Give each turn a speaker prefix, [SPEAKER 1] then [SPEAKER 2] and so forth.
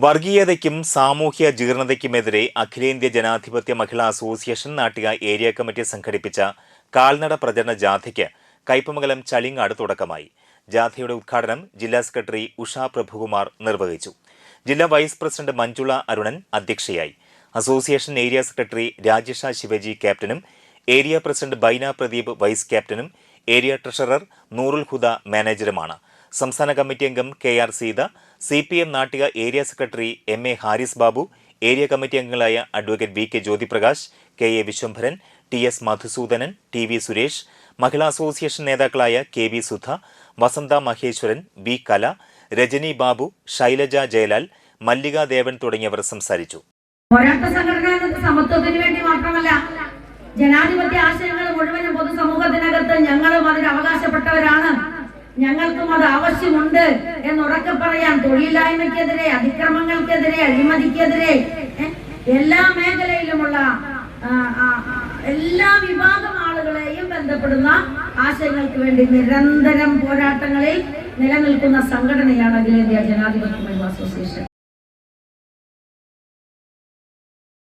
[SPEAKER 1] വർഗീയതയ്ക്കും സാമൂഹ്യ ജീർണതയ്ക്കുമെതിരെ അഖിലേന്ത്യാ ജനാധിപത്യ മഹിളാ അസോസിയേഷൻ നാട്ടിക ഏരിയ കമ്മിറ്റി സംഘടിപ്പിച്ച കാൽനട പ്രചരണ ജാഥയ്ക്ക് കയ്പമംഗലം ചളിങ്ങാട് തുടക്കമായി. ജാഥയുടെ ഉദ്ഘാടനം ജില്ലാ സെക്രട്ടറി ഉഷ പ്രഭുകുമാർ നിർവഹിച്ചു. ജില്ലാ വൈസ് പ്രസിഡന്റ് മഞ്ജുള അരുണൻ അധ്യക്ഷയായി. Association area secretary Rajesh Shivaji ക്യാപ്റ്റനും area president Baina Pradeep vice ക്യാപ്റ്റനും ഏരിയ ട്രഷറർ നൂറുൽ ഹുദ മാനേജറുമാണ്. സംസ്ഥാന കമ്മിറ്റി അംഗം KR Seetha, CPM Nattika area secretary MA Haris Babu, area committee അംഗങ്ങളായ advocate VK Jyothiprakash, KA Viswambharan, TS Madhusoodanan, TV Suresh, Mahila association നേതാക്കളായ KB സുധ, വസന്ത മഹേശ്വരൻ, B കല, രജനി ബാബു, ശൈലജ ജയലാൽ, മല്ലിക ദേവൻ തുടങ്ങിയവർ സംസാരിച്ചു.
[SPEAKER 2] പോരാട്ട സംഘടന എന്നത് സമത്വത്തിന് വേണ്ടി മാത്രമല്ല, ജനാധിപത്യ ആശയങ്ങൾ മുഴുവനും പൊതുസമൂഹത്തിനകത്ത് ഞങ്ങളും അതിന് അവകാശപ്പെട്ടവരാണ്, ഞങ്ങൾക്കും അത് ആവശ്യമുണ്ട് എന്നുറക്കെ പറയാൻ തൊഴിലില്ലായ്മയ്ക്കെതിരെ, അതിക്രമങ്ങൾക്കെതിരെ, അഴിമതിക്കെതിരെ എല്ലാ മേഖലയിലുമുള്ള എല്ലാ വിഭാഗം ആളുകളെയും ബന്ധപ്പെടുന്ന ആശയങ്ങൾക്ക് വേണ്ടി നിരന്തരം പോരാട്ടങ്ങളിൽ നിലനിൽക്കുന്ന സംഘടനയാണ് അഖിലേന്ത്യാ ജനാധിപത്യ മഹിളാ അസോസിയേഷൻ.